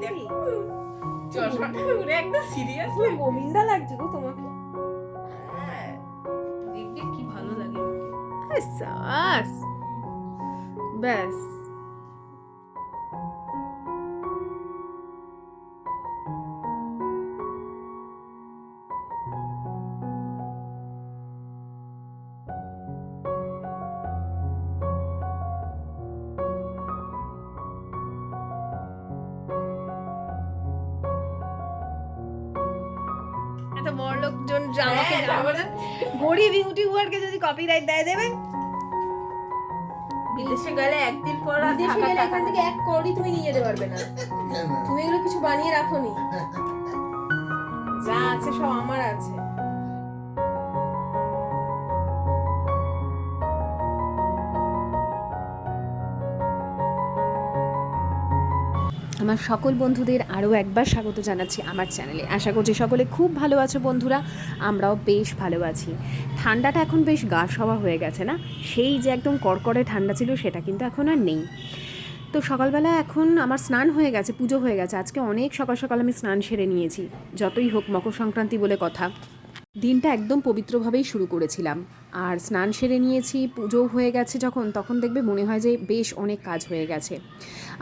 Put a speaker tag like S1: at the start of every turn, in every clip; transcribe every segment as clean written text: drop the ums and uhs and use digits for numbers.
S1: দেখো চশমাটা উড়ে একদম সিরিয়াস
S2: গোবিন্দা লাগছে গো তোমাকে।
S1: দেখবে কি ভালো লাগে
S2: সাবাস, ব্যাস। এত বড় লোকজন আমাকে গরিব ইউটিউবারকে যদি কপিরাইট দেবে।
S1: বিদেশে গেলে একদিন পর আর
S2: বিদেশে
S1: থাকা
S2: গেলে
S1: টাকা
S2: এখান থেকে এক কড়ি তুমি নিয়ে যেতে পারবে না। তুমি এগুলো কিছু বানিয়ে রাখোনি, যা আছে সব আমার আছে। আমার সকল বন্ধুদের আরও একবার স্বাগত জানাচ্ছি আমার চ্যানেলে। আশা করছি সকলে খুব ভালো আছো বন্ধুরা, আমরাও বেশ ভালো আছি। ঠান্ডাটা এখন বেশ গা সওয়া হয়ে গেছে না, সেই যে একদম কড়কড়ে ঠান্ডা ছিল সেটা কিন্তু এখন আর নেই। তো সকালবেলা এখন আমার স্নান হয়ে গেছে, পুজো হয়ে গেছে। আজকে অনেক সকাল সকাল আমি স্নান সেরে নিয়েছি, যতই হোক মকর সংক্রান্তি বলে কথা। দিনটা একদম পবিত্রভাবেই শুরু করেছিলাম, আর স্নান সেরে নিয়েছি, পুজো হয়ে গেছে যখন, তখন দেখবে মনে হয় যে বেশ অনেক কাজ হয়ে গেছে।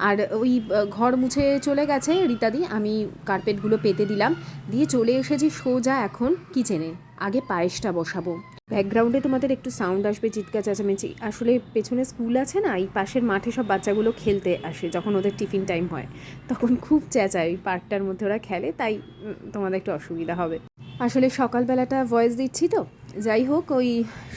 S2: আর ওই ঘর মুছে চলে গেছে রীতাদি, আমি কার্পেটগুলো পেতে দিলাম, দিয়ে চলে এসেছি সোজা এখন কিচেনে। আগে পায়েসটা বসাবো। ব্যাকগ্রাউন্ডে তোমাদের একটু সাউন্ড আসবে, চিৎকার চেঁচামেচি। আসলে পেছনে স্কুল আছে না, এই পাশের মাঠে সব বাচ্চাগুলো খেলতে আসে, যখন ওদের টিফিন টাইম হয় তখন খুব চেঁচায়। ওই পার্কটার মধ্যে ওরা খেলে, তাই তোমাদের একটু অসুবিধা হবে। আসলে সকালবেলাটা ভয়েস দিচ্ছি তো, যাই হোক। ওই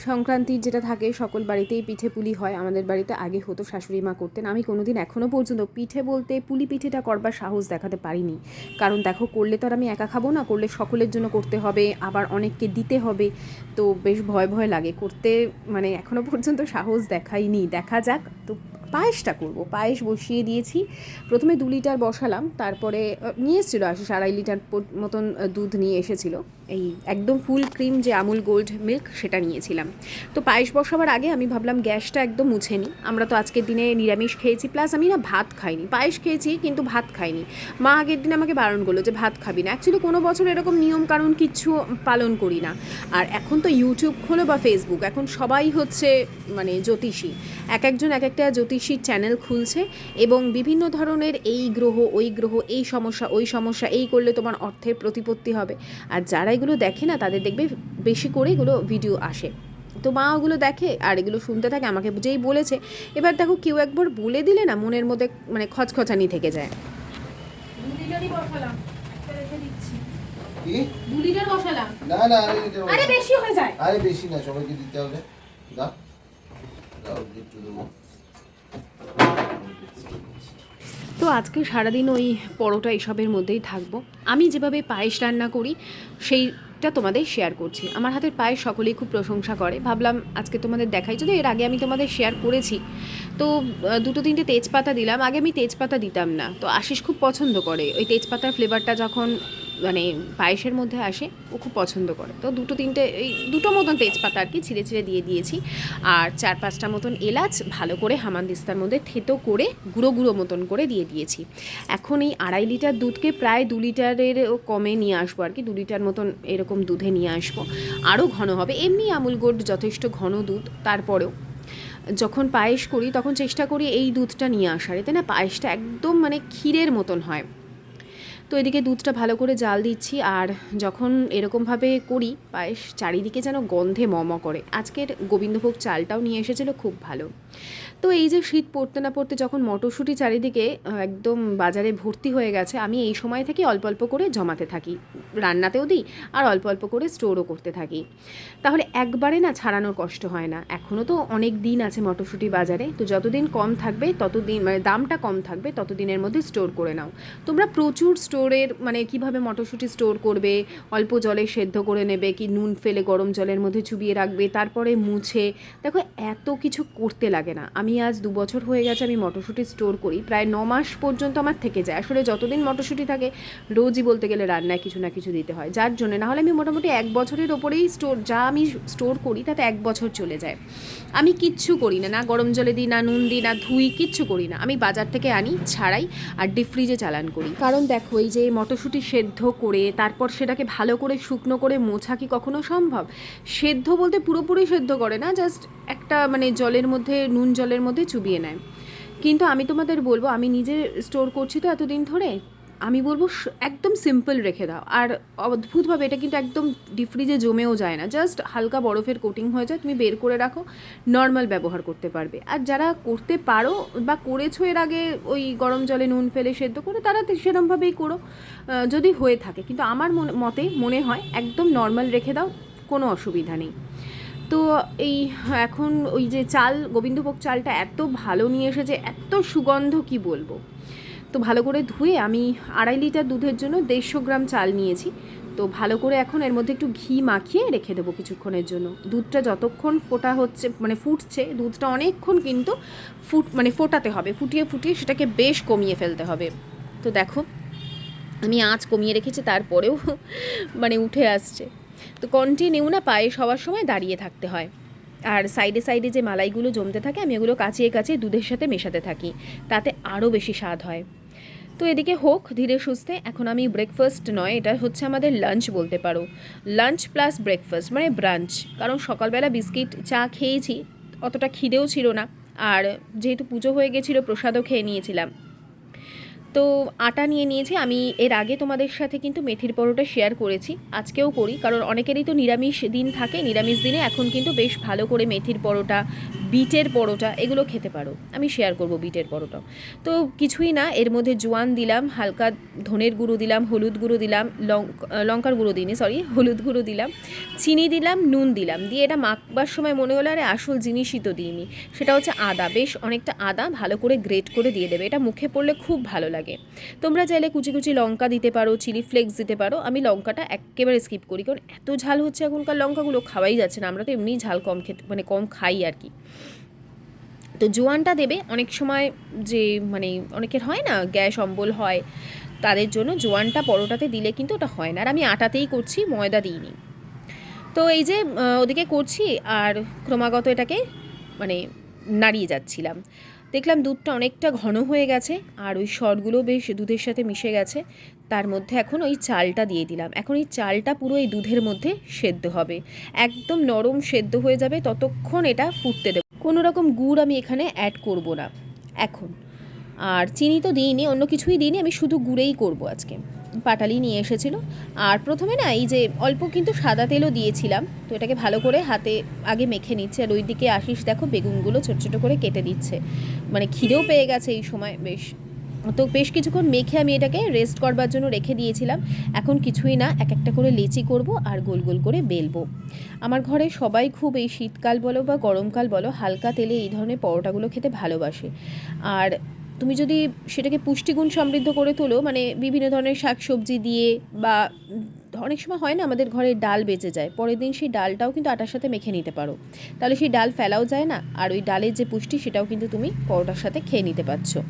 S2: সংক্রান্তির যেটা থাকে, সকল বাড়িতেই পিঠে পুলি হয়। আমাদের বাড়িতে আগে হতো, শাশুড়ি মা করতেন। আমি কোনোদিন এখনও পর্যন্ত পিঠে বলতে পুলি পিঠেটা করবার সাহস দেখাতে পারিনি, কারণ দেখো করলে তো আর আমি একা খাবো না, করলে সকলের জন্য করতে হবে, আবার অনেককে দিতে হবে, তো বেশ ভয় ভয় লাগে করতে। মানে এখনও পর্যন্ত সাহস দেখাইনি, দেখা যাক। তো পায়েসটা করবো, পায়েস বসিয়ে দিয়েছি। প্রথমে 2 লিটার বসালাম, তারপরে নিয়ে এসেছিলো 2.5 লিটার মতন দুধ নিয়ে এসেছিলো। এই একদম ফুল ক্রিম যে আমুল গোল্ড মিল্ক, সেটা নিয়েছিলাম। তো পায়েস বসাবার আগে আমি ভাবলাম গ্যাসটা একদম মুছে নিই। আমরা তো আজকের দিনে নিরামিষ খেয়েছি, প্লাস আমি না ভাত খাইনি, পায়েস খেয়েছি কিন্তু ভাত খাইনি। মা আগের দিন আমাকে বারণ করলো যে ভাত খাবি না। অ্যাকচুয়ালি কোনো বছর এরকম নিয়ম কারণ কিচ্ছু পালন করি না। আর এখন তো ইউটিউব খোলো বা ফেসবুক, এখন সবাই হচ্ছে মানে জ্যোতিষী, এক একজন এক একটা জ্যোতিষীর চ্যানেল খুলছে, এবং বিভিন্ন ধরনের এই গ্রহ ওই গ্রহ, এই সমস্যা ওই সমস্যা, এই করলে তোমার অর্থের প্রতিপত্তি হবে। আর যারা এগুলো দেখে না, তাদের দেখবে বেশি করে এগুলো ভিডিও আসে, তো মা ওগুলো দেখে আর এগুলো শুনতে থাকে। আমাকে যেই বলেছে, এবার দেখো কেউ একবার বলে দিলে না মনের মধ্যে মানে খচখচানি থেকে যায়। 2 লিটারই বসালাম, একটা রেখে দিচ্ছি।
S3: কি
S2: 2 লিটার বসালাম।
S3: না না
S2: আরে বেশি হয়ে যায়।
S3: আরে বেশি না, সবাইকে দিতে হবে। দাও দাও একটু দেবো।
S2: তো আজকে সারাদিন ওই পরোটা এসবের মধ্যেই থাকবো। আমি যেভাবে পায়েস রান্না করি সেইটা তোমাদের শেয়ার করছি। আমার হাতের পায়েস সকলেই খুব প্রশংসা করে, ভাবলাম আজকে তোমাদের দেখাই। যদি এর আগে আমি তোমাদের শেয়ার করেছি, তো 2-3টে তেজপাতা দিলাম। আগে আমি তেজপাতা দিতাম না, তো আশিস খুব পছন্দ করে ওই তেজপাতার ফ্লেভারটা, যখন মানে পায়েসের মধ্যে আসে ও খুব পছন্দ করে। তো 2-3টে এই 2টো মতন তেজপাতা আর কি ছিঁড়ে ছিঁড়ে দিয়ে দিয়েছি, আর 4-5টা মতন এলাচ ভালো করে হামানদিস্তার মধ্যে থেতো করে গুঁড়ো গুঁড়ো মতন করে দিয়ে দিয়েছি। এখন এই 2.5 লিটার দুধকে প্রায় 2 লিটারের কমে নিয়ে আসবো আর কি, 2 লিটার মতন এরকম দুধে নিয়ে আসবো। আরও ঘন হবে, এমনি আমুল গোল্ড যথেষ্ট ঘন দুধ। তারপরেও যখন পায়েস করি তখন চেষ্টা করি এই দুধটা নিয়ে আসার, এতে না পায়েসটা একদম মানে ক্ষীরের মতন হয়। তো এদিকে দুধটা ভালো করে জাল দিচ্ছি, আর যখন এরকমভাবে করি পায়েস, চারিদিকে যেন গন্ধে মম করে। আজকের গোবিন্দভোগ চালটাও নিয়ে এসেছিলো, খুব ভালো। তো এই যে শীত পড়তে না পড়তে যখন মটরশুঁটি চারিদিকে একদম বাজারে ভর্তি হয়ে গেছে, আমি এই সময় থেকে অল্প অল্প করে জমাতে থাকি, রান্নাতেও দিই আর অল্প অল্প করে স্টোরও করতে থাকি। তাহলে একবারে না ছাড়ানোর কষ্ট হয় না। এখনও তো অনেক দিন আছে মটরশুঁটি বাজারে, তো যতদিন কম থাকবে ততদিন, মানে দামটা কম থাকবে ততদিনের মধ্যে স্টোর করে নাও। তোমরা প্রচুর স্টোর স্টোরের মানে কিভাবে মটরশুঁটি স্টোর করবে, অল্প জলে সেদ্ধ করে নেবে কি নুন ফেলে গরম জলের মধ্যে চুবিয়ে রাখবে, তারপরে মুছে, দেখো এত কিছু করতে লাগে না। আমি আজ 2 বছর হয়ে গেছে আমি মটরশুঁটি স্টোর করি, প্রায় 9 মাস পর্যন্ত আমার থেকে যায়। আসলে যতদিন মটরশুঁটি থাকে রোজই বলতে গেলে রান্নায় কিছু না কিছু দিতে হয়, যার জন্য না হলে আমি মোটামুটি 1 বছরের ওপরেই আমি স্টোর করি তাতে 1 বছর চলে যায়। আমি কিচ্ছু করি না, না গরম জলে দিই, না নুন দিই, না ধুই, কিচ্ছু করি না। আমি বাজার থেকে আনি, ছাড়াই আর ডিপ ফ্রিজে চালান করি। কারণ দেখো এই যে মটরশুঁটি সেদ্ধ করে তারপর সেটাকে ভালো করে শুকনো করে মোছা কি কখনো সম্ভব? সেদ্ধ বলতে পুরোপুরি সেদ্ধ করে না, জাস্ট একটা মানে জলের মধ্যে নুন জলের মধ্যে চুবিয়ে নেয়। কিন্তু আমি তোমাদের বলবো, আমি নিজে স্টোর করছি তো এতদিন ধরে, আমি বলবো একদম সিম্পল রেখে দাও। আর অদ্ভুতভাবে এটা কিন্তু একদম ডিপ ফ্রিজে জমেও যায় না, জাস্ট হালকা বরফের কোটিং হয়ে যায়, তুমি বের করে রাখো, নর্মাল ব্যবহার করতে পারবে। আর যারা করতে পারো বা করেছো এর আগে ওই গরম জলে নুন ফেলে সেদ্ধ করে, তারা সেরকমভাবেই করো যদি হয়ে থাকে। কিন্তু আমার মতে মনে হয় একদম নর্মাল রেখে দাও, কোনো অসুবিধা নেই। তো এই এখন ওই যে চাল, গোবিন্দভোগ চালটা এত ভালো নিয়ে এসেছে, এত সুগন্ধ কি বলবো। তো ভালো করে ধুয়ে আমি 2.5 লিটার দুধের জন্য 150 গ্রাম চাল নিয়েছি। তো ভালো করে এখন এর মধ্যে একটু ঘি মাখিয়ে রেখে দেবো কিছুক্ষণের জন্য। দুধটা যতক্ষণ ফোটা হচ্ছে মানে ফুটছে, দুধটা অনেকক্ষণ কিন্তু ফোটাতে হবে, ফুটিয়ে ফুটিয়ে সেটাকে বেশ কমিয়ে ফেলতে হবে। তো দেখো আমি আঁচ কমিয়ে রেখেছি, তারপরেও মানে উঠে আসছে। তো কন্টিনিউ না পায়েস হওয়ার সময় দাঁড়িয়ে থাকতে হয়। আর সাইডে সাইডে যে মালাইগুলো জমতে থাকে আমি ওগুলো কাচিয়ে কাচিয়ে দুধের সাথে মেশাতে থাকি, তাতে আরও বেশি স্বাদ হয়। তো এদিকে হোক ধীরে সুস্থে। এখন আমি ব্রেকফাস্ট নয়, এটা হচ্ছে আমাদের লাঞ্চ বলতে পারো, লাঞ্চ প্লাস ব্রেকফাস্ট মানে ব্রাঞ্চ। কারণ সকালবেলা বিস্কিট চা খেয়েছি, অতটা খিদেও ছিল না, আর যেহেতু পুজো হয়ে গেছিলো প্রসাদও খেয়ে নিয়েছিলাম। তো আটা নিয়ে নিয়েছি আমি। এর আগে তোমাদের সাথে কিন্তু মেথির পরোটা শেয়ার করেছি, আজকেও করি, কারণ অনেকেরই তো নিরামিষ দিন থাকে। নিরামিষ দিনে এখন কিন্তু বেশ ভালো করে মেথির পরোটা, বিটের পরোটা এগুলো খেতে পারো। আমি শেয়ার করব বিটের পরোটা। তো কিছুই না, এর মধ্যে জোয়ান দিলাম, হালকা ধনের গুঁড়ো দিলাম, হলুদ গুঁড়ো দিলাম, লঙ্কার গুঁড়ো দিইনি সরি, হলুদ গুঁড়ো দিলাম, চিনি দিলাম, নুন দিলাম, দিয়ে এটা মাখবার সময় মনে হলো আরে আসল জিনিসই তো দিইনি, সেটা হচ্ছে আদা। বেশ অনেকটা আদা ভালো করে গ্রেট করে দিয়ে দেবে, এটা মুখে পড়লে খুব ভালো লাগে। তোমরা চাইলে কুচি কুচি লঙ্কা দিতে পারো, চিলি ফ্লেক্স দিতে পারো। আমি লঙ্কাটা একেবারে স্কিপ করি, কারণ এত ঝাল হচ্ছে এখনকার লঙ্কাগুলো, খাওয়াই যাচ্ছে না। আমরা তো এমনিই ঝাল কম খেতে মানে কম খাই আর কি। তো জোয়ানটা দেবে। অনেক সময় যে মানে অনেকের হয় না গ্যাস অম্বল হয়, তাদের জন্য জোয়ানটা পরোটাতে দিলে কিন্তু ওটা হয় না। আর আমি আটাতেই করছি, ময়দা দিইনি। তো এই যে ওদিকে করছি আর ক্রমাগত এটাকে মানে নাড়িয়ে যাচ্ছিলাম। দেখলাম দুধটা অনেকটা ঘন হয়ে গেছে, আর ওই সরগুলো বেশ দুধের সাথে মিশে গেছে। তার মধ্যে এখন ওই চালটা দিয়ে দিলাম। এখন এই চালটা পুরো এই দুধের মধ্যে সেদ্ধ হবে, একদম নরম সেদ্ধ হয়ে যাবে, ততক্ষণ এটা ফুটতে দেবো। কোনো রকম গুড় আমি এখানে অ্যাড করব না এখন। আর চিনি তো দিইনি, অন্য কিছুই দিইনি, আমি শুধু গুড়েই করব আজকে। পাটালি নিয়ে এসেছিলো। আর প্রথমে না এই যে অল্প কিন্তু সাদা তেলও দিয়েছিলাম। তো এটাকে ভালো করে হাতে আগে মেখে নিচ্ছে। আর ওই দিকে আশিস দেখো বেগুনগুলো ছোটো ছোটো করে কেটে দিচ্ছে, মানে খিদেও পেয়ে গেছে এই সময় বেশ। তো বেশ কিছুক্ষণ মেখে আমি এটাকে রেস্ট করবার জন্য রেখে দিয়েছিলাম। এখন কিছুই না, এক একটা করে লেচি করব আর গোল গোল করে বেলবো। আমার ঘরে সবাই খুব এই শীতকাল বলো বা গরমকাল বলো হালকা তেলে এই ধরনের পরোটাগুলো খেতে ভালোবাসে। আর তুমি যদি সেটাকে পুষ্টিগুণ সমৃদ্ধ করে তোলো, মানে বিভিন্ন ধরনের শাকসবজি দিয়ে, বা অনেক সময় হয় না আমাদের ঘরে ডাল বেঁচে যায়, পরের দিন সেই ডালটাও কিন্তু আটার সাথে মেখে নিতে পারো, তাহলে সেই ডাল ফেলাও যায় না, আর ওই ডালের যে পুষ্টি সেটাও কিন্তু তুমি পরোটার সাথে খেয়ে নিতে পারছো।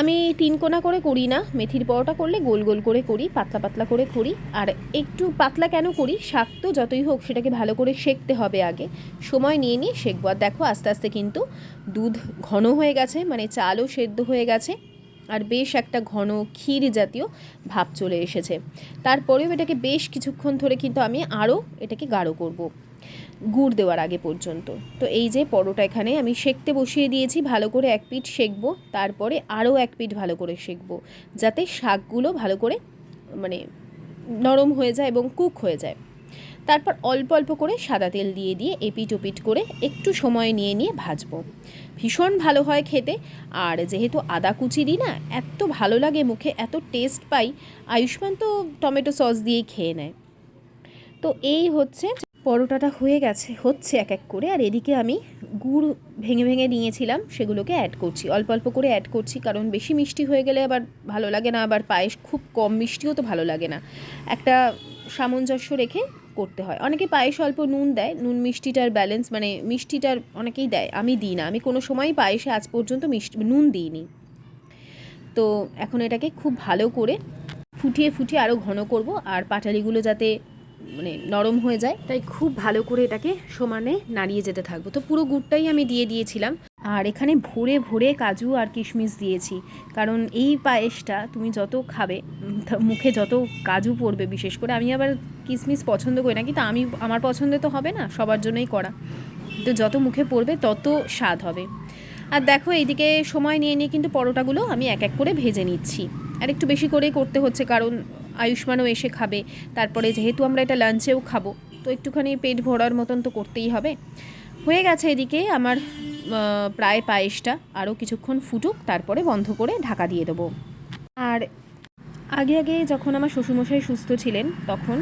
S2: আমি 3 কোনা করে করি না, মেথির পরোটা করলে গোল গোল করে করি, পাতলা পাতলা করে করি। আর একটু পাতলা কেন করি, শাক তো যতই হোক সেটাকে ভালো করে সেঁকতে হবে, আগে সময় নিয়ে নিয়ে সেঁকবো। আর দেখো আস্তে আস্তে কিন্তু দুধ ঘন হয়ে গেছে, মানে চালও সেদ্ধ হয়ে গেছে, আর বেশ একটা ঘন ক্ষীর জাতীয় ভাব চলে এসেছে। তারপরেও এটাকে বেশ কিছুক্ষণ ধরে কিন্তু আমি আরও এটাকে গাঢ় করব, গুড় দেওয়ার আগে পর্যন্ত। তো এই যে পরোটা এখানে আমি সেঁকতে বসিয়ে দিয়েছি, ভালো করে এক পিঠ সেঁকবো, তারপরে আরও এক পিঠ ভালো করে সেঁকবো, যাতে শাকগুলো ভালো করে মানে নরম হয়ে যায় এবং কুক হয়ে যায়। তারপর অল্প অল্প করে সাদা তেল দিয়ে দিয়ে এপিট ওপিট করে একটু সময় নিয়ে নিয়ে ভাজবো। ভীষণ ভালো হয় খেতে। আর যেহেতু আদা কুচি দিই না, এত ভালো লাগে মুখে, এত টেস্ট পাই। আয়ুষ্মান তো টমেটো সস দিয়েই খেয়ে নেয়। তো এই হচ্ছে পরোটাটা হয়ে গেছে, হচ্ছে এক এক করে। আর এদিকে আমি গুড় ভেঙে ভেঙে নিয়েছিলাম, সেগুলোকে অ্যাড করছি, অল্প অল্প করে অ্যাড করছি, কারণ বেশি মিষ্টি হয়ে গেলে আবার ভালো লাগে না, আবার পায়েস খুব কম মিষ্টিও তো ভালো লাগে না, একটা সামঞ্জস্য রেখে করতে হয়। অনেকে পায়েস অল্প নুন দেয়, নুন মিষ্টিটার ব্যালেন্স, মানে মিষ্টিটার অনেকেই দেয়, আমি দিই না, আমি কোনো সময়ই পায়েসে আজ পর্যন্ত নুন দিইনি। তো এখন এটাকে খুব ভালো করে ফুটিয়ে ফুটিয়ে আরও ঘন করব, আর পাটালিগুলো যাতে মানে নরম হয়ে যায়, তাই খুব ভালো করে এটাকে সমানে নাড়িয়ে যেতে থাকবো। তো পুরো গুড়টাই আমি দিয়ে দিয়েছিলাম, আর এখানে ভরে ভরে কাজু আর কিশমিশ দিয়েছি, কারণ এই পায়েসটা তুমি যত খাবে মুখে যত কাজু পড়বে, বিশেষ করে আমি আবার কিশমিশ পছন্দ করি না, কিন্তু আমার পছন্দে তো হবে না, সবার জন্যই করা, তো যত মুখে পড়বে তত স্বাদ হবে। আর দেখো এইদিকে সময় নিয়ে নিয়ে কিন্তু পরোটাগুলো আমি এক এক করে ভেজে নিচ্ছি, আর একটু বেশি করেই করতে হচ্ছে, কারণ আয়ুষ্মানও এসে খাবে, তারপরে যেহেতু আমরা এটা লাঞ্চেও খাবো, তো একটুখানি পেট ভরার মতন তো করতেই হবে। হয়ে গেছে এদিকে আমার প্রায় পায়েসটা, আরও কিছুক্ষণ ফুটুক, তারপরে বন্ধ করে ঢাকা দিয়ে দেবো। আর আগে আগে যখন আমার শ্বশুরমশাই সুস্থ ছিলেন, তখন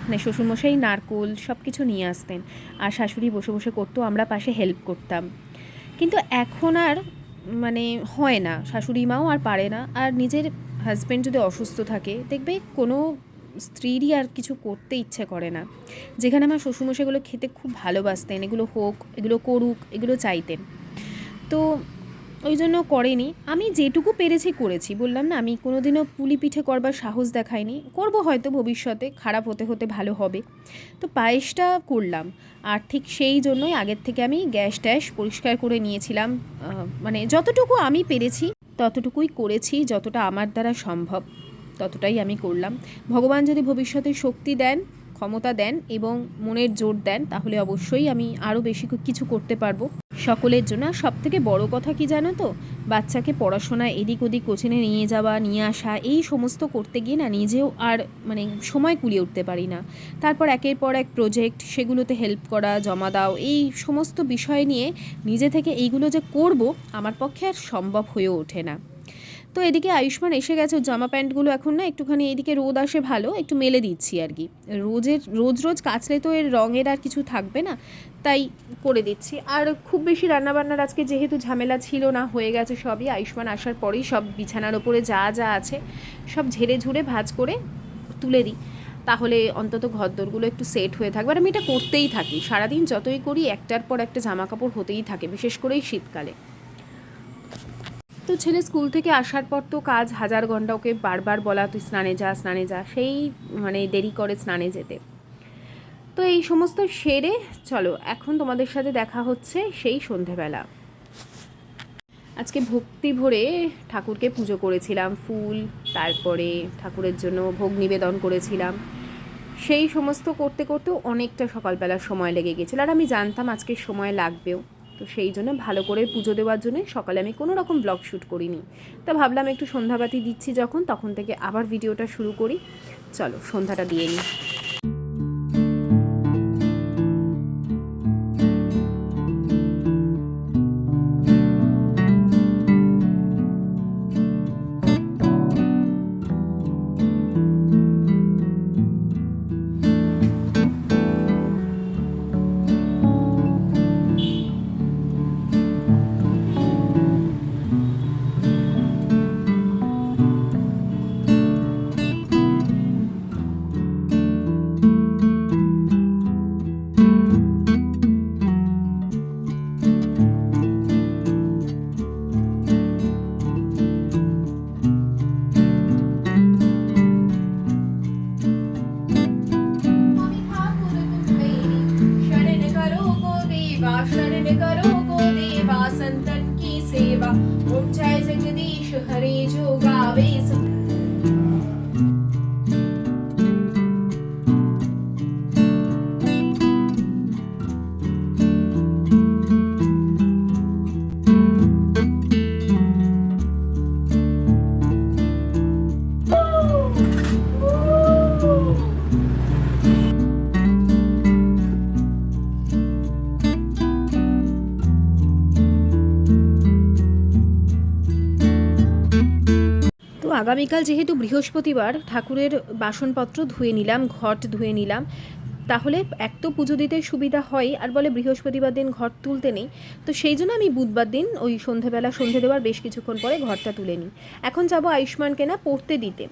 S2: মানে শ্বশুরমশাই নারকোল সব কিছু নিয়ে আসতেন, আর শাশুড়ি বসে বসে করতো, আমরা পাশে হেল্প করতাম। কিন্তু এখন আর মানে হয় না, শাশুড়ি মাও আর পারে না, আর নিজের হাজব্যান্ড যদি অসুস্থ থাকে, দেখবে কোনো স্ত্রীরই আর কিছু করতে ইচ্ছে করে না। যেখানে আমার শ্বশুরমশাই এগুলো খেতে খুব ভালোবাসতেন, এগুলো হোক, এগুলো করুক, এগুলো চাইতেন, তো ওই জন্য করেনি। আমি যেটুকু পেরেছি করেছি, বললাম না, আমি কোনোদিনও পুলি পিঠে করবার সাহস দেখাইনি, করব হয়তো ভবিষ্যতে, খারাপ হতে হতে ভালো হবে। তো পায়েসটা করলাম, আর ঠিক সেই জন্যই আগের থেকে আমি গ্যাস ট্যাস পরিষ্কার করে নিয়েছিলাম, মানে যতটুকু আমি পেরেছি ততটুকুই করেছি, যতটা আমার দ্বারা সম্ভব ততটাই আমি করলাম। ভগবান যদি ভবিষ্যতে শক্তি দেন, ক্ষমতা দেন এবং মনের জোর দেন, তাহলে অবশ্যই আমি আরও বেশি কিছু করতে পারবো সকলের জন্য। আর সবথেকে বড় কথা কি জানো তো, বাচ্চাকে পড়াশোনা এদিক ওদিক কোচিংয়ে নিয়ে যাওয়া নিয়ে আসা, এই সমস্ত করতে গিয়ে না নিজেও আর মানে সময় কুলিয়ে উঠতে পারি না। তারপর একের পর এক প্রজেক্ট, সেগুলোতে হেল্প করা, জমা দাও, এই সমস্ত বিষয় নিয়ে নিজে থেকে এইগুলো যে করব, আমার পক্ষে আর সম্ভব হয়ে ওঠে না। তো এদিকে আয়ুষ্মান এসে গেছে, জামা প্যান্টগুলো এখন না একটুখানি এদিকে রোদ আসে ভালো, একটু মেলে দিচ্ছি আর কি, রোজ রোজ কাচলে তো এর রঙের আর কিছু থাকবে না, তাই করে দিচ্ছি। আর খুব বেশি রান্নাবান্নার আজকে যেহেতু ঝামেলা ছিল না, হয়ে গেছে সবই, আয়ুষ্মান আসার পরেই সব বিছানার ওপরে যা যা আছে সব ঝেড়ে ঝুড়ে ভাঁজ করে তুলে দিই, তাহলে অন্তত ঘরদোরগুলো একটু সেট হয়ে থাকবে। আর আমি এটা করতেই থাকি, সারাদিন যতই করি একটার পর একটা জামা কাপড় হতেই থাকে, বিশেষ করেই শীতকালে। তো ছেলে স্কুল থেকে আসার পর তো কাজ হাজার ঘন্টা, ওকে বারবার বলা তুই স্নানে যা স্নানে যা, সেই মানে দেরি করে স্নানে যেতে। তো এই সমস্ত সেরে চলো এখন তোমাদের সাথে দেখা হচ্ছে সেই সন্ধেবেলা। আজকে ভক্তি ভরে ঠাকুরকে পুজো করেছিলাম, ফুল, তারপরে ঠাকুরের জন্য ভোগ নিবেদন করেছিলাম, সেই সমস্ত করতে করতেও অনেকটা সকালবেলা সময় লেগে গেছিলো, আর আমি জানতাম আজকে সময় লাগবেও, তো সেই জন্য ভালো করে পুজো দেওয়ার জন্য সকালে আমি কোনো রকম ব্লগ শ্যুট করিনি। তা ভাবলাম একটু সন্ধ্যাবাতি দিচ্ছি যখন, তখন থেকে আবার ভিডিওটা শুরু করি, চলো সন্ধ্যাটা দিয়ে নিই। शरण करो गो देवा संतन की सेवा, ओम जय जगदीश हरे जो गावे। আগামীকাল যেহেতু বৃহস্পতিবার, ঠাকুরের বাসনপত্র ধুয়ে নিলাম, ঘট ধুয়ে নিলাম, তাহলে এক তো পুজো দিতে সুবিধা হয়, আর বলে বৃহস্পতিবার দিন ঘর তুলতে নেই, তো সেই জন্য আমি বুধবার দিন ওই সন্ধেবেলা সন্ধে দেওয়ার বেশ কিছুক্ষণ পরে ঘরটা তুলে নিই। এখন যাব আয়ুষ্মানকে না পড়তে দিতে,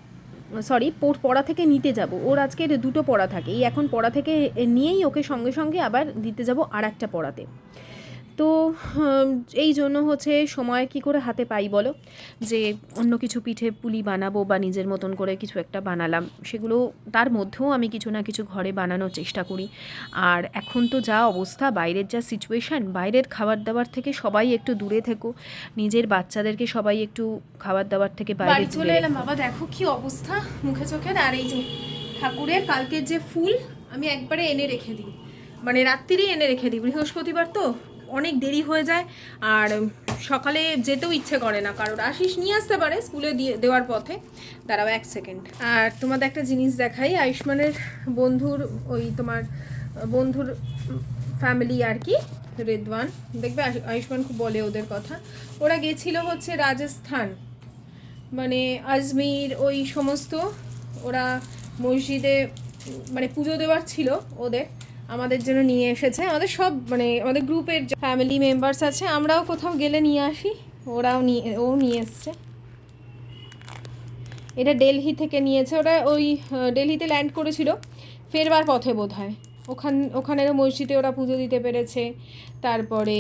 S2: সরি পড়া থেকে নিতে যাব। ওর আজকের 2টো পড়া থাকে, এই এখন পড়া থেকে নিয়েই ওকে সঙ্গে সঙ্গে আবার দিতে যাব আর একটা পড়াতে। তো এই জন্য হচ্ছে সময় কি করে হাতে পাই বলো, যে অন্য কিছু পিঠে পুলি বানাবো বা নিজের মতন করে কিছু একটা বানালাম, সেগুলো তার মধ্যেও আমি কিছু না কিছু ঘরে বানানোর চেষ্টা করি। আর এখন তো যা অবস্থা, বাইরের যা সিচুয়েশান, বাইরের খাবার দাবার থেকে সবাই একটু দূরে থেকো, নিজের বাচ্চাদেরকে সবাই একটু খাবার দাবার থেকে বাইরে চলে এলাম। বাবা দেখো কি অবস্থা মুখে চোখের। আর এই যে ঠাকুরের কালকের যে ফুল আমি একবারে এনে রেখে দিই, মানে রাত্রিরেই এনে রেখে দিই, বৃহস্পতিবার তো অনেক দেরি হয়ে যায় আর সকালে যেতেও ইচ্ছে করে না কারোর। আশিস নিয়ে আসতে পারে স্কুলে দেওয়ার পথে। দাঁড়াও 1 সেকেন্ড। আর তোমাদের একটা জিনিস দেখাই, আয়ুষ্মানের বন্ধুর ওই তোমার বন্ধুর ফ্যামিলি আর কি, রেদওয়ান, দেখবে আয়ুষ্মান খুব বলে ওদের কথা। ওরা গেছিল হচ্ছে রাজস্থান, মানে আজমির ওই সমস্ত, ওরা মসজিদে মানে পুজো দেওয়ার ছিল ওদের, আমাদের জন্য নিয়ে এসেছে। আমাদের সব মানে আমাদের গ্রুপের ফ্যামিলি মেম্বার্স আছে, আমরাও কোথাও গেলে নিয়ে আসি, ও নিয়ে এসছে। এটা দিল্লি থেকে নিয়েছে, ওরা ওই দিল্লিতে ল্যান্ড করেছিল, ফেরবার পথে বোধহয় ওখানেরও মসজিদে ওরা পুজো দিতে পেরেছে। তারপরে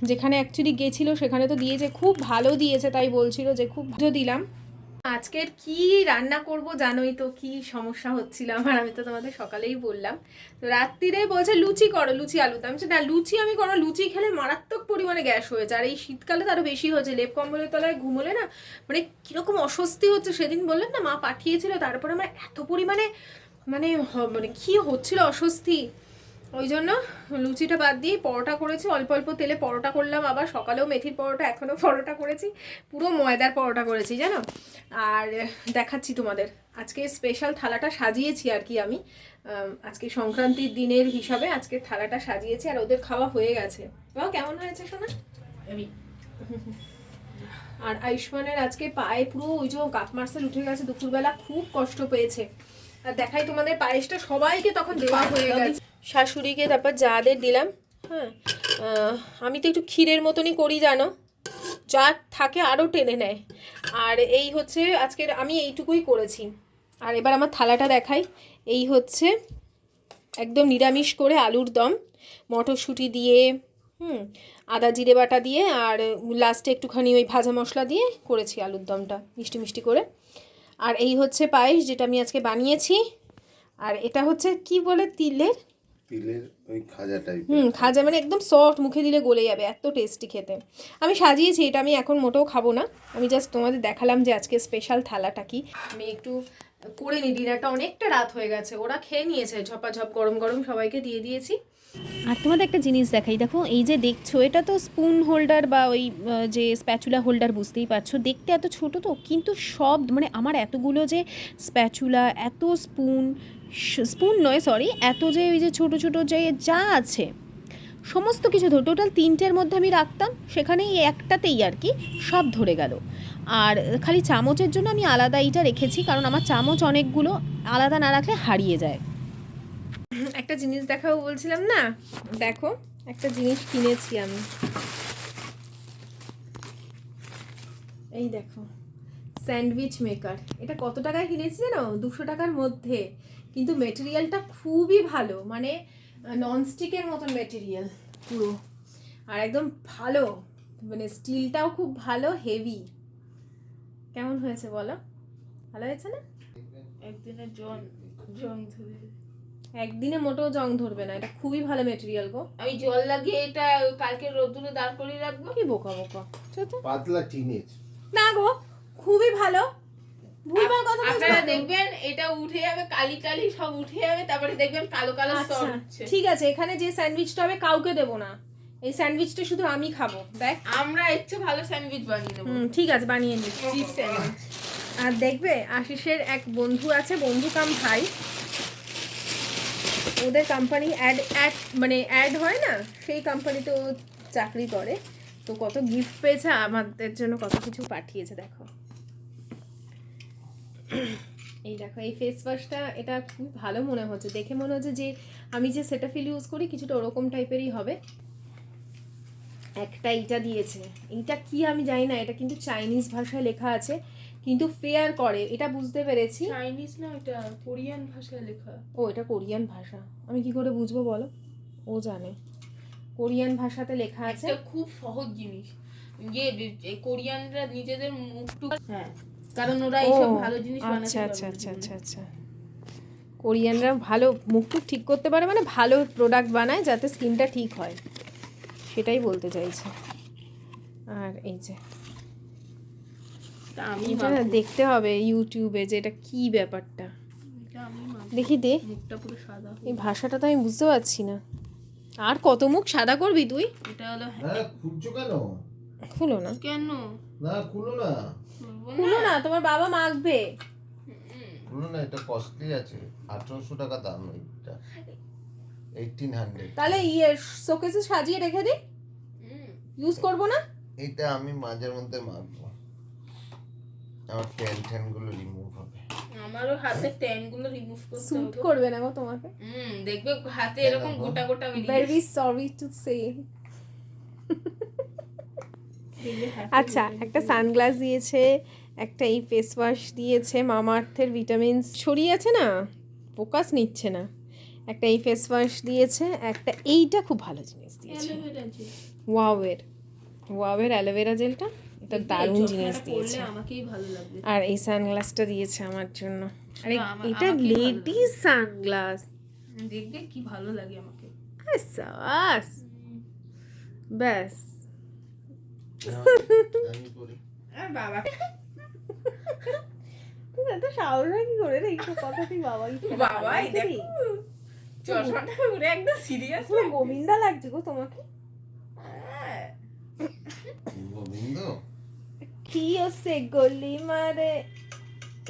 S2: যেখানে অ্যাকচুয়ালি গেছিলো সেখানে তো দিয়েছে, খুব ভালো দিয়েছে, তাই বলছিল যে খুব পুজো দিলাম। আজকের কি রান্না করব জানোই তো, কি সমস্যা হচ্ছিল আমার, আমি তো তোমাদের সকালেই বললাম। তো রাত্রিরে বলছে লুচি করো, লুচি আলুদম। না লুচি আমি করো, লুচি খেলে মারাত্মক পরিমাণে গ্যাস হয়েছে, আর এই শীতকালে তো আরও বেশি হয়েছে। লেপ কম্বলের তলায় ঘুমোলে না মানে কীরকম অস্বস্তি হচ্ছে। সেদিন বললেন না মা পাঠিয়েছিল, তারপরে আমার এত পরিমাণে মানে মানে কী হচ্ছিল অস্বস্তি, ওই জন্য লুচিটা বাদ দিয়ে পরোটা করেছি, অল্প অল্প তেলে পরোটা করলাম। আবার সকালেও মেথির পরোটা, এখনও পরোটা করেছি, পুরো ময়দার পরোটা করেছি জানো। আর দেখাচ্ছি তোমাদের আজকে স্পেশাল থালাটা সাজিয়েছি আর কি আমি, আজকে সংক্রান্তির দিনের হিসাবে আজকে থালাটা সাজিয়েছি। আর ওদের খাওয়া হয়ে গেছে। কেমন হয়েছে শোনা? আর আয়ুষ্মানের আজকে পায়ে পুরো ওই যে কাপ মার্সেল উঠে গেছে, দুপুরবেলা খুব কষ্ট পেয়েছে। আর দেখাই তোমাদের পায়েসটা সবাইকে তখন দেওয়া হয়ে গেছে, শাশুড়িকে তারপর যাদের দিলাম। হ্যাঁ আমি তো একটু ক্ষীরের মতনই করি জানো, যা থাকে আরও টেনে নেয়। আর এই হচ্ছে আজকের আমি এইটুকুই করেছি। আর এবার আমার থালাটা দেখাই, এই হচ্ছে একদম নিরামিষ করে আলুর দম, মটরশুঁটি দিয়ে আদা জিরে বাটা দিয়ে, আর লাস্টে একটুখানি ওই ভাজা মশলা দিয়ে করেছি আলুর দমটা, মিষ্টি মিষ্টি করে। আর এই হচ্ছে পায়েস যেটা আমি আজকে বানিয়েছি। আর এটা হচ্ছে কি বলে, তিলের
S3: ওই খাজা টাইপ,
S2: খাজা, মানে একদম সফট, মুখে দিলে গলে যাবে, এত টেস্টি খেতে। আমি সাজিয়েছি, এটা আমি এখন মোটেও খাবো না, আমি জাস্ট তোমাদের দেখালাম যে আজকে স্পেশাল থালাটা কি। আমি একটু করে নিই, ডিনারটা অনেকটা রাত হয়ে গেছে, ওরা খেয়ে নিয়েছে ঝপাঝপ, গরম গরম সবাইকে দিয়ে দিয়েছি। আর তোমাদের একটা জিনিস দেখাই, দেখো এই যে দেখছো এটা তো স্পুন হোল্ডার বা ওই যে স্প্যাচুলা হোল্ডার, বুঝতেই পারছো দেখতে এত ছোট তো, কিন্তু সব মানে আমার এতগুলো যে স্প্যাচুলা, এত স্পুন নয় সরি, এত যে ওই যে ছোটো ছোটো যে যা আছে সমস্ত কিছু ধরে টোটাল 3টের মধ্যে আমি রাখতাম, সেখানে এই একটাতেই আর কি সব ধরে গেল। আর খালি চামচের জন্য আমি আলাদা এইটা রেখেছি, কারণ আমার চামচ অনেকগুলো, আলাদা না রাখলে হারিয়ে যায়। একটা জিনিস দেখাবো বলছিলাম না, দেখো একটা জিনিস কিনেছি আমি, এই দেখো স্যান্ডউইচ মেকার। এটা কত টাকায় কিনেছি জানো? 200 টাকার মধ্যে, কিন্তু মেটেরিয়ালটা খুবই ভালো, মানে ননস্টিকের মতন মেটেরিয়াল পুরো, আর একদম ভালো, মানে স্টিলটাও খুব ভালো, হেভি। কেমন হয়েছে বলো? ভালো হয়েছে না?
S1: একদিনে
S2: একদিনে মোটেও জং ধরবে না, এটা খুবই ভালো মেটেরিয়াল গো।
S1: আমি জল লাগিয়ে এটা কালকে রোদ্দুরে দাঁড় করিয়ে রাখবো।
S2: কি বোকা
S3: পাতলা টিনেজ
S2: না গো, খুবই ভালো। ভুলভাল কথা বলছো।
S1: আপনারা দেখবেন এটা উঠে যাবে, কালি কালি সব উঠে যাবে, তারপরে দেখবেন কালো কালো স্তর উঠছে।
S2: ঠিক আছে, এখানে যে স্যান্ডউইচটা হবে কাউকে দেবো না, এই স্যান্ডউইচটা শুধু আমি খাবো। দেখ
S1: আমরা একটু ভালো স্যান্ডউইচ বানিয়ে দেবো।
S2: ঠিক আছে, বানিয়ে নিই চিপস স্যান্ডউইচ। আর দেখবে আশিসের এক বন্ধু আছে, বন্ধু কাম ভাই, ওদের কোম্পানি অ্যাড হয় না, সেই কোম্পানিতে ও চাকরি করে, তো কত গিফট পেয়েছে আমাদের জন্য, কত কিছু পাঠিয়েছে দেখো। এই দেখো এই ফেস ওয়াশটা, এটা খুব ভালো মনে হচ্ছে, দেখে মনে হচ্ছে যে আমি যে সেটাফিল ইউজ করি কিছুটা ওরকম টাইপেরই হবে। একটা এইটা দিয়েছে, এইটা কি আমি জানি না, এটা কিন্তু চাইনিজ ভাষায় লেখা আছে, কিন্তু ফেয়ার করে এটা বুঝতে পেরেছি।
S1: চাইনিজ না, এটা কোরিয়ান ভাষায় লেখা।
S2: ও এটা কোরিয়ান ভাষা, আমি কি করে বুঝবো বলো, ও জানে। কোরিয়ান ভাষাতে লেখা আছে।
S1: এটা খুব সহজ জিনিস, এই কোরিয়ানরা নিজেদের মুখটুক, হ্যাঁ কারণ ওরা এইসব ভালো জিনিস বানাতে
S2: আচ্ছা
S1: পারে।
S2: আচ্ছা আচ্ছা আচ্ছা আচ্ছা, কোরিয়ানরা ভালো মুখটুক ঠিক করতে পারে, মানে ভালো প্রোডাক্ট বানায় যাতে স্কিনটা ঠিক হয়, সেটাই বলতে চাইছে। আর এই যে
S1: এটা আমি
S2: এটা না দেখতে হবে ইউটিউবে যে এটা কি ব্যাপারটা,
S1: এটা আমি
S2: দেখি দে।
S1: মুখটা পুরো সাদা।
S2: এই ভাষাটা তো আমি বুঝতে পারছি না। আর কত মুখ সাদা করবি তুই?
S1: এটা হলো
S3: না খুলছো কেন?
S2: খুলো না,
S1: কেন
S3: না খুলো না,
S2: খুলো না, তোমার বাবা মাখবে।
S3: খুলো না, এটা কস্টলি আছে, 1800 টাকা দাম এটা, 1800।
S2: তাহলে শোকেসে সাজিয়ে রেখে দি, ইউজ করবো না।
S3: এটা আমি মাঝের মধ্যে মাখবো, আমার ট্যান গুলো রিমুভ হবে।
S1: আমারও হাতে ট্যান গুলো রিমুভ করতে
S2: স্যুট
S1: হবে।
S2: করবে না গো তোমাকে।
S1: দেখবে হাতে এরকম গোটা গোটা বেরিয়ে
S2: ভেরি সরি টু সে। আচ্ছা, একটা সানগ্লাস দিয়েছে, একটা এই ফেস ওয়াশ দিয়েছে, মামা আর্থের ভিটামিনস ছড়িয়ে আছে না, ফোকাস নিচ্ছে না। একটা এই ফেস ওয়াশ দিয়েছে, একটা এইটা খুব ভালো জিনিস দিয়েছে, ওয়াওয়ের অ্যালোভেরা জেলটা, এটা দারুণ জিনিস দিয়েছে।
S1: আমাকেই ভালো লাগবে।
S2: আর এই সানগ্লাসটা দিয়েছে আমার জন্য, আরে
S1: এটা
S2: এটা
S1: আমাকেই ভালো
S2: লেডিস সানগ্লাস।
S1: দেখবে কি ভালো লাগে আমাকে।
S2: সাবাস, ব্যাস।
S3: আমি করি।
S1: বাবা
S2: তুই এত সাহস হয় কি করে রে এইসব কথা, তুই বাবাই
S1: বাবাই দেখো চশমাটা পুরো একদম সিরিয়াস
S2: পুরো গোবিন্দা লাগছে গো তোমাকে।
S3: গোবিন্দ
S2: अखियों से गोली मारे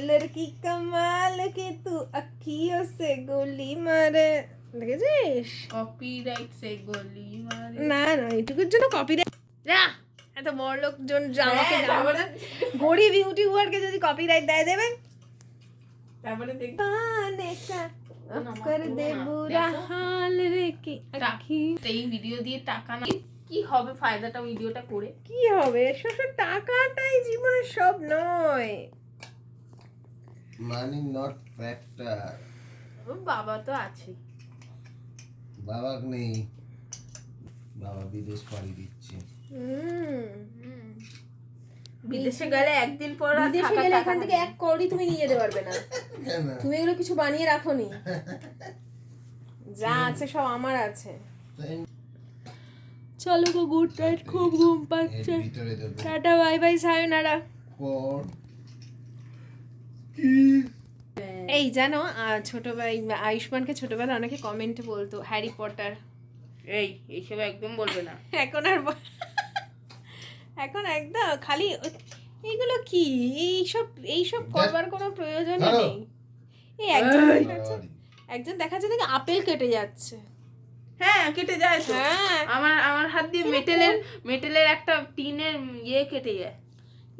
S2: लड़की कमाल की तू अखियों से गोली मारे, দেখেছিস?
S1: কপিরাইট সে গলি মারে।
S2: না না, এটুকুর জন্য কপিরাইট যা, এত বড় লোকজন আমাকে
S1: হ্যাঁ, তারপরে
S2: গরিব ইউটিউবারকে যদি কপিরাইট দেবে,
S1: তারপরে দেখ
S2: পানে কা कर दे बुरा हाल रे की আখি।
S1: এই ভিডিও দিয়ে টাকা না কি হবে ফায়দাটা ভিডিওটা করে?
S2: কি হবে, শুধু টাকাটাই জীবনের সব নয়।
S3: মানি নট ফ্যাক্টর।
S1: বাবা তো আছে,
S3: বাবা নেই, বাবা বিদেশ পাড়ি দিচ্ছে।
S1: বিদেশে গেলে একদিন পর আর
S2: বিদেশে
S1: থাকা
S2: গেলে
S1: টাকা
S2: এখান থেকে
S1: হবে না।
S2: এক কড়ি তুমি নিয়ে যেতে পারবে না।
S3: কেন?
S2: তুমি এগুলো কিছু বানিয়ে রাখোনি, যা আছে সব আমার আছে। চলো গো, গুড নাইট, খুব ঘুম পাচ্ছে।
S3: এর ভিতরে দেবো
S2: টাটা, বাই বাই, সায়োনারা।
S3: পর
S2: এই জানো ছোট ভাই আয়ুষ্মানকে ছোটবেলা অনেকে কমেন্টে বলতো হ্যারি পটার,
S1: এইসব একদম বলবে না।
S2: এখন আর এখন একদম খালি এইগুলো কি, এইসব করবার কোনো প্রয়োজনই নেই। এই একজন দেখাচ্ছে নাকি আপেল কেটে যাচ্ছে।
S1: হ্যাঁ কেটে যায় তো।
S2: হ্যাঁ,
S1: আমার হাত দিয়ে মেটেলের একটা টিনের ইয়ে কেটে যায়।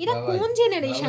S2: এরা কোন জেনারেশন?